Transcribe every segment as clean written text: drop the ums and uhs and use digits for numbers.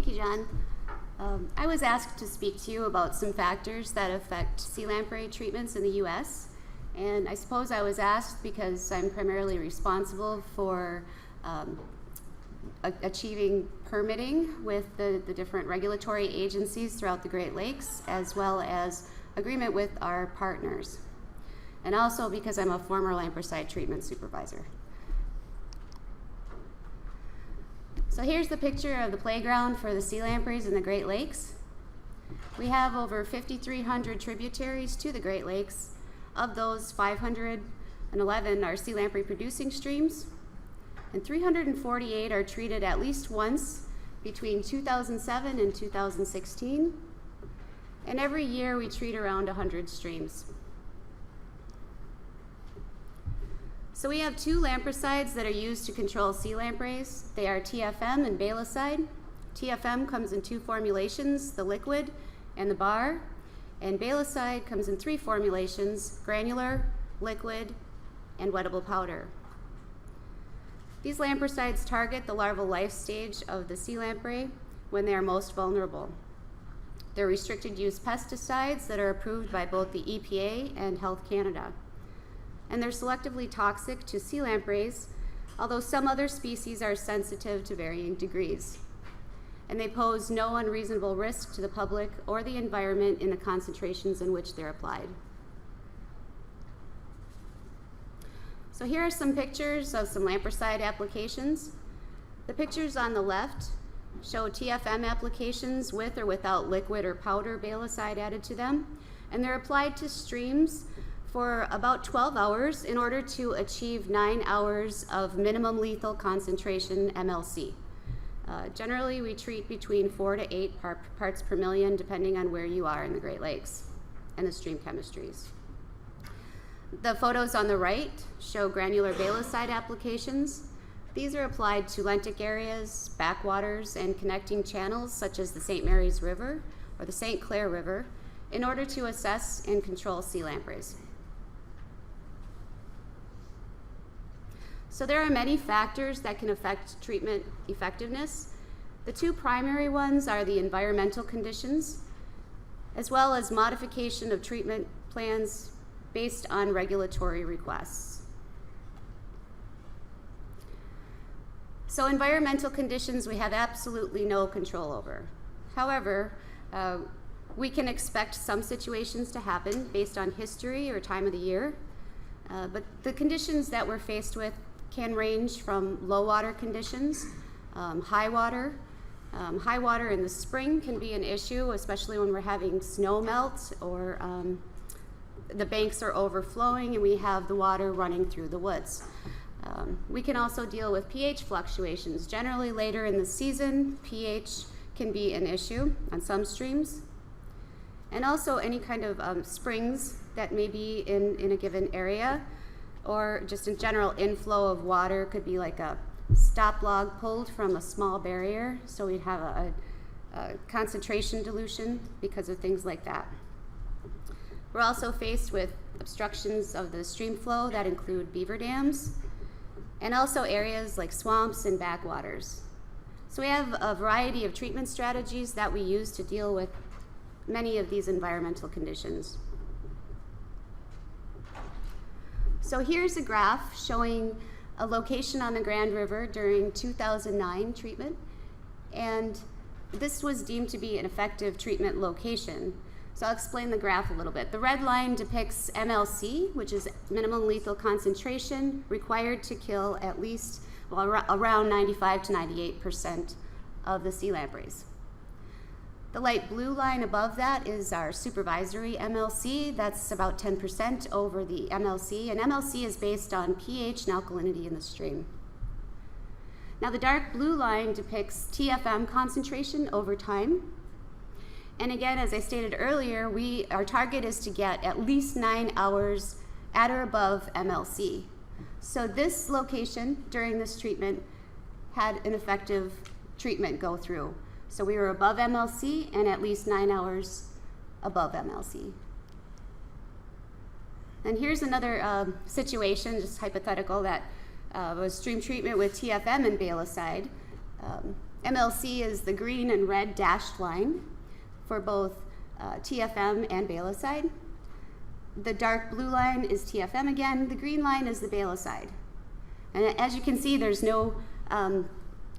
Thank you, John. I was asked to speak to you about some factors that affect sea lamprey treatments in the U.S. And I suppose I was asked because I'm primarily responsible for achieving permitting with the different regulatory agencies throughout the Great Lakes, as well as agreement with our partners. And also because I'm a former lampricide treatment supervisor. So here's the picture of the playground for the sea lampreys in the Great Lakes. We have over 5,300 tributaries to the Great Lakes. Of those, 511 are sea lamprey producing streams, and 348 are treated at least once between 2007 and 2016. And every year we treat around 100 streams. So we have two lampricides that are used to control sea lampreys. They are TFM and Balicide. TFM comes in two formulations, the liquid and the bar, and Balicide comes in three formulations, granular, liquid, and wettable powder. These lampricides target the larval life stage of the sea lamprey when they are most vulnerable. They're restricted use pesticides that are approved by both the EPA and Health Canada. And they're selectively toxic to sea lampreys, although some other species are sensitive to varying degrees. And they pose no unreasonable risk to the public or the environment in the concentrations in which they're applied. So here are some pictures of some lampricide applications. The pictures on the left show TFM applications with or without liquid or powder Balicide added to them, and they're applied to streams for about 12 hours in order to achieve 9 hours of minimum lethal concentration MLC. Generally, we treat between 4 to 8 parts per million, depending on where you are in the Great Lakes and the stream chemistries. The photos on the right show granular Balicide applications. These are applied to lentic areas, backwaters, and connecting channels such as the St. Mary's River or the St. Clair River in order to assess and control sea lampreys. So there are many factors that can affect treatment effectiveness. The two primary ones are the environmental conditions, as well as modification of treatment plans based on regulatory requests. So environmental conditions we have absolutely no control over. However, we can expect some situations to happen based on history or time of the year, but the conditions that we're faced with can range from low water conditions, high water. High water in the spring can be an issue, especially when we're having snow melt or the banks are overflowing and we have the water running through the woods. We can also deal with pH fluctuations. Generally later in the season, pH can be an issue on some streams. And also any kind of springs that may be in a given area, or just in general inflow of water. Could be like a stop log pulled from a small barrier, so we'd have a concentration dilution because of things like that. We're also faced with obstructions of the stream flow that include beaver dams, and also areas like swamps and backwaters. So we have a variety of treatment strategies that we use to deal with many of these environmental conditions. So here's a graph showing a location on the Grand River during 2009 treatment, and this was deemed to be an effective treatment location. So I'll explain the graph a little bit. The red line depicts MLC, which is minimum lethal concentration required to kill at least, well, around 95 to 98% of the sea lampreys. The light blue line above that is our supervisory MLC. That's about 10% over the MLC, and MLC is based on pH and alkalinity in the stream. Now the dark blue line depicts TFM concentration over time. And again, as I stated earlier, our target is to get at least 9 hours at or above MLC. So this location during this treatment had an effective treatment go through. So we were above MLC and at least 9 hours above MLC. And here's another situation, just hypothetical, that was stream treatment with TFM and Balicide. MLC is the green and red dashed line for both TFM and Balicide. The dark blue line is TFM again. The green line is the Balicide. And as you can see, there's no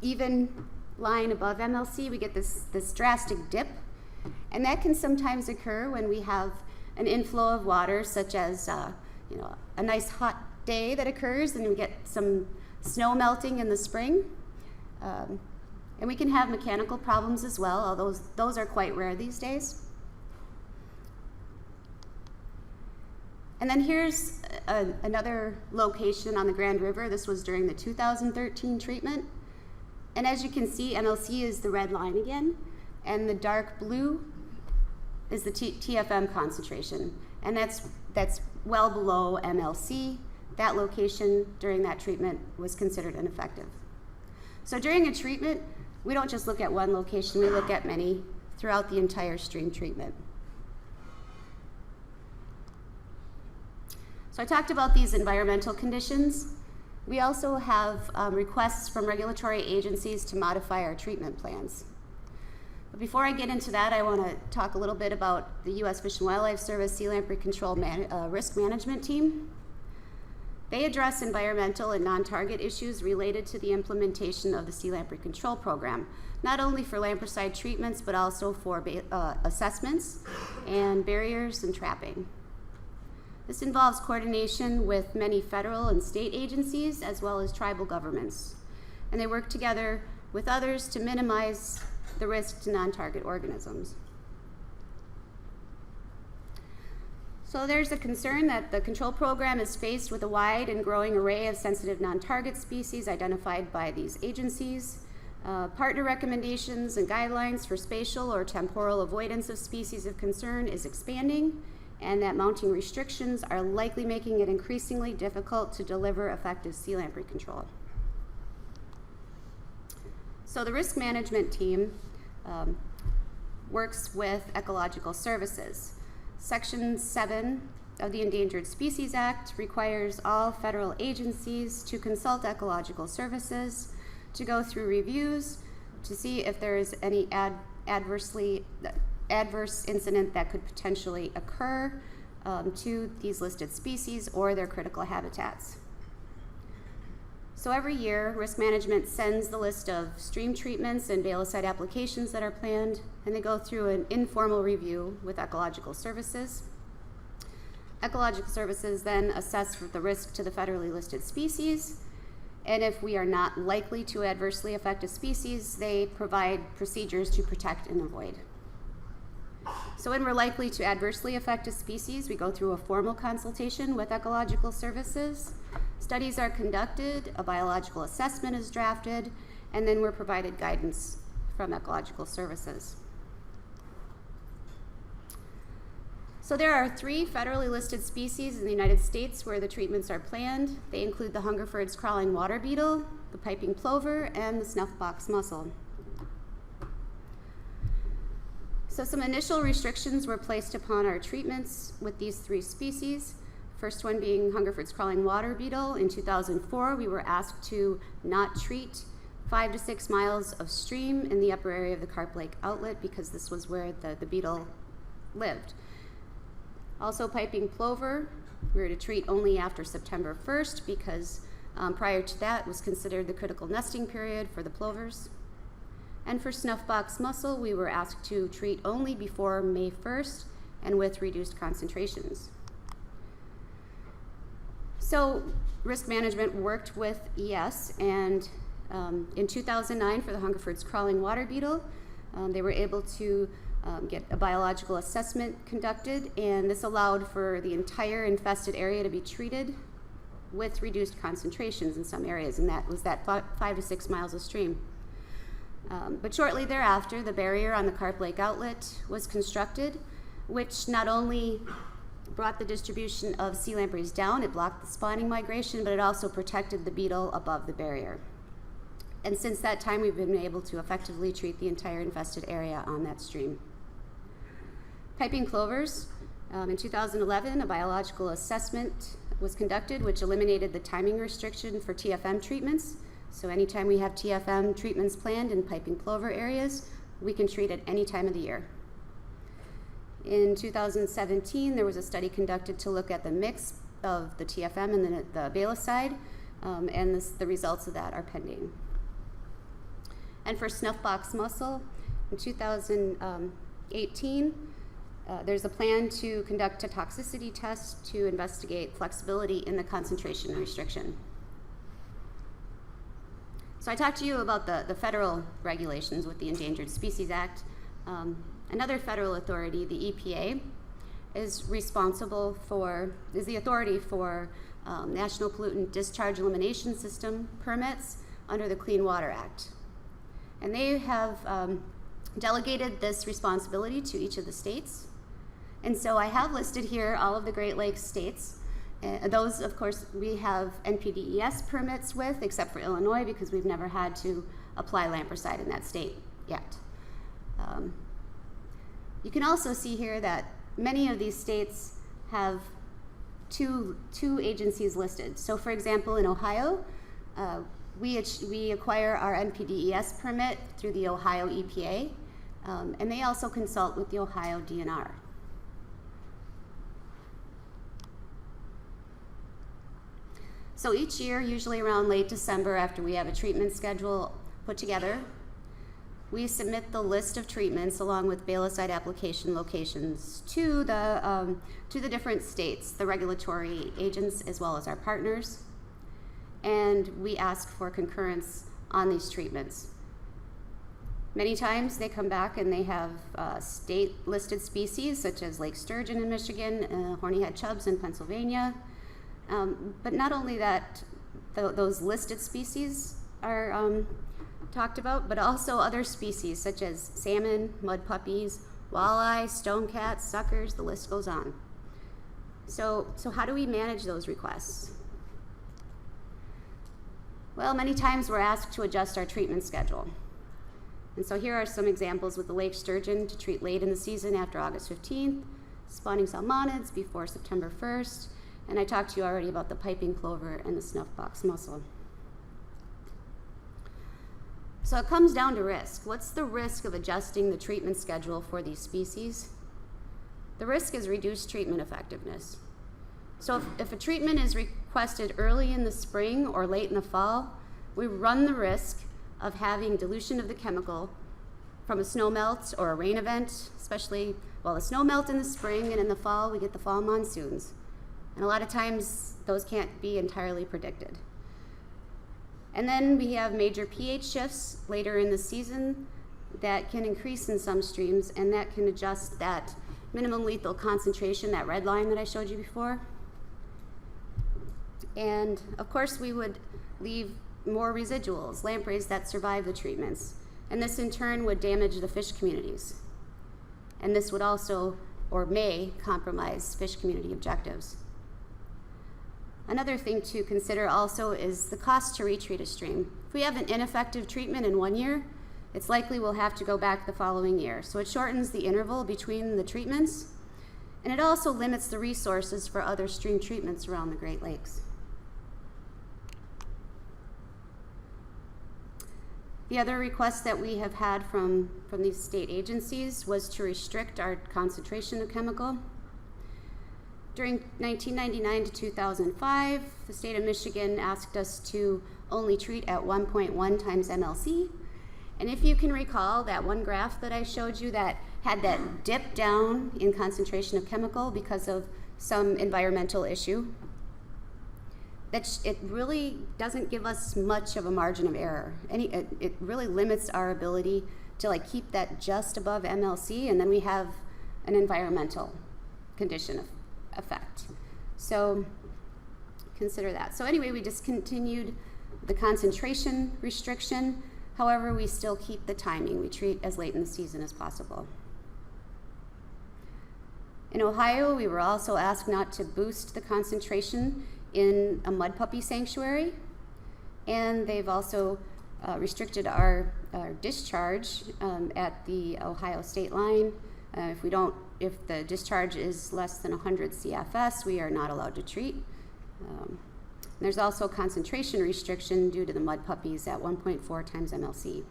even line above MLC. We get this drastic dip. And that can sometimes occur when we have an inflow of water, such as a nice hot day that occurs, and we get some snow melting in the spring. And we can have mechanical problems as well, although those are quite rare these days. And then here's another location on the Grand River. This was during the 2013 treatment. And as you can see, MLC is the red line again, and the dark blue is the TFM concentration. And that's well below MLC. That location during that treatment was considered ineffective. So during a treatment, we don't just look at one location, we look at many throughout the entire stream treatment. So I talked about these environmental conditions. We also have requests from regulatory agencies to modify our treatment plans. But before I get into that, I want to talk a little bit about the U.S. Fish and Wildlife Service Sea Lamprey Control Risk Management Team. They address environmental and non-target issues related to the implementation of the Sea Lamprey Control Program, not only for lampreycide treatments, but also for assessments and barriers and trapping. This involves coordination with many federal and state agencies, as well as tribal governments. And they work together with others to minimize the risk to non-target organisms. So there's a concern that the control program is faced with a wide and growing array of sensitive non-target species identified by these agencies. Partner recommendations and guidelines for spatial or temporal avoidance of species of concern is expanding, and that mounting restrictions are likely making it increasingly difficult to deliver effective sea lamprey control. So the risk management team works with ecological services. Section 7 of the Endangered Species Act requires all federal agencies to consult ecological services, to go through reviews, to see if there is any adverse incident that could potentially occur to these listed species or their critical habitats. So every year, risk management sends the list of stream treatments and Balicide applications that are planned, and they go through an informal review with ecological services. Ecological services then assess the risk to the federally listed species, and if we are not likely to adversely affect a species, they provide procedures to protect and avoid. So when we're likely to adversely affect a species, we go through a formal consultation with ecological services. Studies are conducted, a biological assessment is drafted, and then we're provided guidance from ecological services. So there are 3 federally listed species in the United States where the treatments are planned. They include the Hungerford's crawling water beetle, the piping plover, and the snuffbox mussel. So some initial restrictions were placed upon our treatments with these 3 species. First one being Hungerford's crawling water beetle. In 2004, we were asked to not treat 5 to 6 miles of stream in the upper area of the Carp Lake outlet because this was where the beetle lived. Also piping plover, we were to treat only after September 1st because prior to that was considered the critical nesting period for the plovers. And for snuffbox mussel, we were asked to treat only before May 1st and with reduced concentrations. So risk management worked with ES, and in 2009 for the Hungerford's crawling water beetle, they were able to get a biological assessment conducted, and this allowed for the entire infested area to be treated with reduced concentrations in some areas, and that was that 5 to 6 miles of stream. But shortly thereafter, the barrier on the Carp Lake outlet was constructed, which not only brought the distribution of sea lampreys down, it blocked the spawning migration, but it also protected the beetle above the barrier. And since that time, we've been able to effectively treat the entire infested area on that stream. Piping plovers, in 2011, a biological assessment was conducted, which eliminated the timing restriction for TFM treatments. So anytime we have TFM treatments planned in piping plover areas, we can treat at any time of the year. In 2017, there was a study conducted to look at the mix of the TFM and the balicide, and the results of that are pending. And for snuffbox mussel, in 2018, there's a plan to conduct a toxicity test to investigate flexibility in the concentration restriction. So I talked to you about the federal regulations with the Endangered Species Act. Another federal authority, the EPA, is the authority for National Pollutant Discharge Elimination System permits under the Clean Water Act. And they have delegated this responsibility to each of the states. And so I have listed here all of the Great Lakes states. Those, of course, we have NPDES permits with, except for Illinois, because we've never had to apply lampricide in that state yet. You can also see here that many of these states have two agencies listed. So for example, in Ohio, we acquire our NPDES permit through the Ohio EPA, and they also consult with the Ohio DNR. So each year, usually around late December, after we have a treatment schedule put together, we submit the list of treatments along with balicide application locations to the different states, the regulatory agents, as well as our partners. And we ask for concurrence on these treatments. Many times they come back and they have state-listed species, such as lake sturgeon in Michigan, horny-head chubs in Pennsylvania. But not only that, those listed species are talked about, but also other species such as salmon, mud puppies, walleye, stonecats, suckers, the list goes on. So how do we manage those requests? Well, many times we're asked to adjust our treatment schedule. And so here are some examples with the lake sturgeon to treat late in the season after August 15th, spawning salmonids before September 1st, and I talked to you already about the piping plover and the snuffbox mussel. So it comes down to risk. What's the risk of adjusting the treatment schedule for these species? The risk is reduced treatment effectiveness. So if a treatment is requested early in the spring or late in the fall, we run the risk of having dilution of the chemical from a snowmelt or a rain event, especially, the snowmelt in the spring, and in the fall we get the fall monsoons. And a lot of times those can't be entirely predicted. And then we have major pH shifts later in the season that can increase in some streams, and that can adjust that minimum lethal concentration, that red line that I showed you before. And of course we would leave more residuals, lampreys that survive the treatments. And this in turn would damage the fish communities. And this would also, or may, compromise fish community objectives. Another thing to consider also is the cost to retreat a stream. If we have an ineffective treatment in 1 year, it's likely we'll have to go back the following year. So it shortens the interval between the treatments, and it also limits the resources for other stream treatments around the Great Lakes. The other request that we have had from these state agencies was to restrict our concentration of chemical. During 1999 to 2005, the state of Michigan asked us to only treat at 1.1 times MLC. And if you can recall that one graph that I showed you that had that dip down in concentration of chemical because of some environmental issue, it really doesn't give us much of a margin of error. It really limits our ability to keep that just above MLC, and then we have an environmental condition effect. So consider that. So anyway, we discontinued the concentration restriction. However, we still keep the timing. We treat as late in the season as possible. In Ohio, we were also asked not to boost the concentration in a mud puppy sanctuary, and they've also restricted our discharge at the Ohio state line. If the discharge is less than 100 CFS, we are not allowed to treat. And there's also a concentration restriction due to the mud puppies at 1.4 times MLC.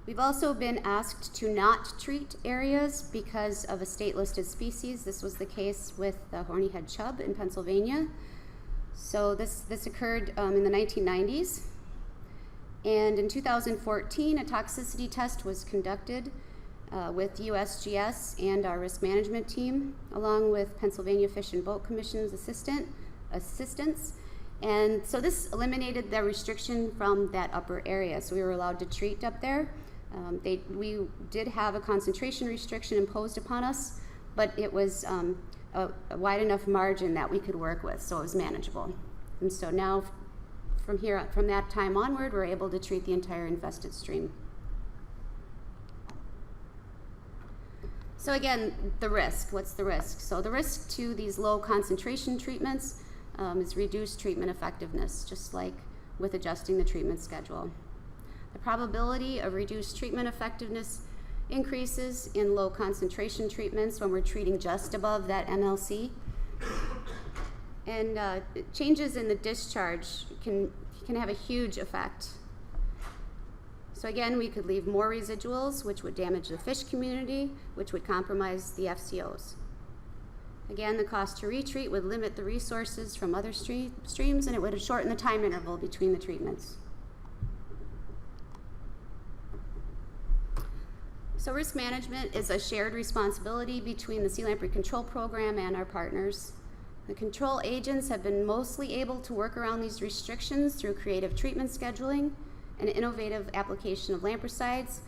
We've also been asked to not treat areas because of a state-listed species. This was the case with the horny-head chub in Pennsylvania. So this occurred in the 1990s. And in 2014, a toxicity test was conducted with USGS and our risk management team, along with Pennsylvania Fish and Boat Commission's assistance. And so this eliminated the restriction from that upper area. So we were allowed to treat up there. We did have a concentration restriction imposed upon us, but it was a wide enough margin that we could work with, so it was manageable. And so now, from that time onward, we're able to treat the entire infested stream. So again, the risk. What's the risk? So the risk to these low concentration treatments is reduced treatment effectiveness, just like with adjusting the treatment schedule. The probability of reduced treatment effectiveness increases in low concentration treatments when we're treating just above that MLC. And changes in the discharge can have a huge effect. So again, we could leave more residuals, which would damage the fish community, which would compromise the FCOs. Again, the cost to retreat would limit the resources from other streams, and it would shorten the time interval between the treatments. So risk management is a shared responsibility between the Sea Lamprey Control Program and our partners. The control agents have been mostly able to work around these restrictions through creative treatment scheduling and innovative application of lampricides.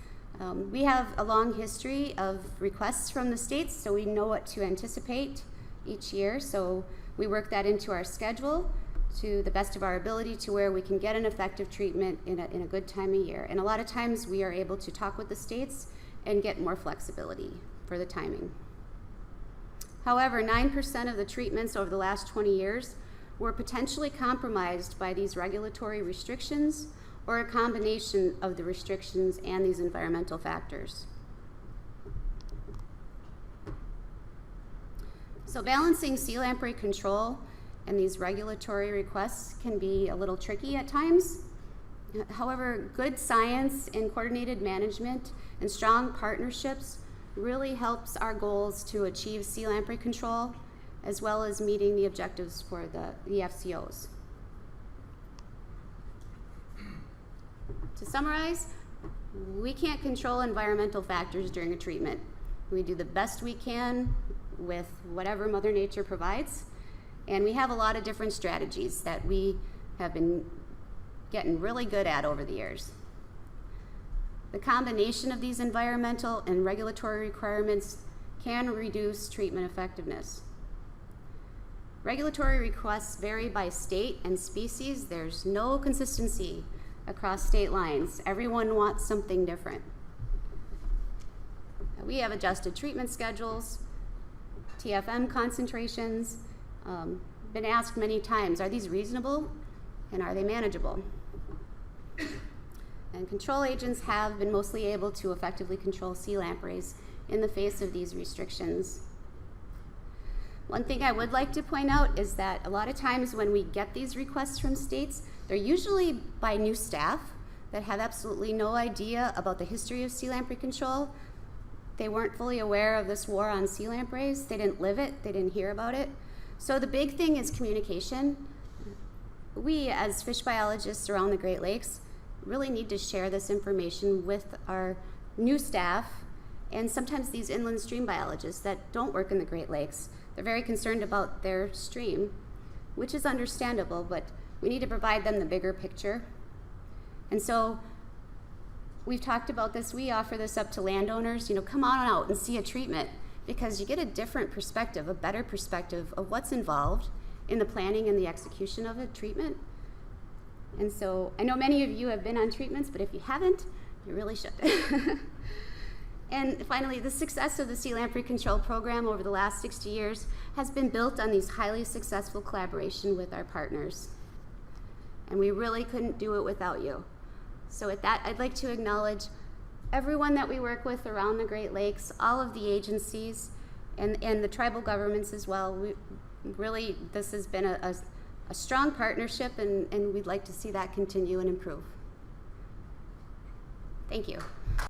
We have a long history of requests from the states, so we know what to anticipate each year. So we work that into our schedule to the best of our ability to where we can get an effective treatment in a good time of year. And a lot of times we are able to talk with the states and get more flexibility for the timing. However, 9% of the treatments over the last 20 years were potentially compromised by these regulatory restrictions or a combination of the restrictions and these environmental factors. So balancing sea lamprey control and these regulatory requests can be a little tricky at times. However, good science and coordinated management and strong partnerships really helps our goals to achieve sea lamprey control, as well as meeting the objectives for the FCOs. To summarize, we can't control environmental factors during a treatment. We do the best we can with whatever Mother Nature provides, and we have a lot of different strategies that we have been getting really good at over the years. The combination of these environmental and regulatory requirements can reduce treatment effectiveness. Regulatory requests vary by state and species. There's no consistency across state lines. Everyone wants something different. We have adjusted treatment schedules, TFM concentrations. Been asked many times, are these reasonable and are they manageable? And control agents have been mostly able to effectively control sea lampreys in the face of these restrictions. One thing I would like to point out is that a lot of times when we get these requests from states, they're usually by new staff that have absolutely no idea about the history of sea lamprey control. They weren't fully aware of this war on sea lampreys. They didn't live it, they didn't hear about it. So the big thing is communication. We, as fish biologists around the Great Lakes, really need to share this information with our new staff and sometimes these inland stream biologists that don't work in the Great Lakes. They're very concerned about their stream, which is understandable, but we need to provide them the bigger picture. And so we've talked about this. We offer this up to landowners. Come on out and see a treatment, because you get a different perspective, a better perspective of what's involved in the planning and the execution of a treatment. And so I know many of you have been on treatments, but if you haven't, you really should. And finally, the success of the Sea Lamprey Control Program over the last 60 years has been built on these highly successful collaboration with our partners. And we really couldn't do it without you. So with that, I'd like to acknowledge everyone that we work with around the Great Lakes, all of the agencies, and the tribal governments as well. really, this has been a strong partnership, and we'd like to see that continue and improve. Thank you.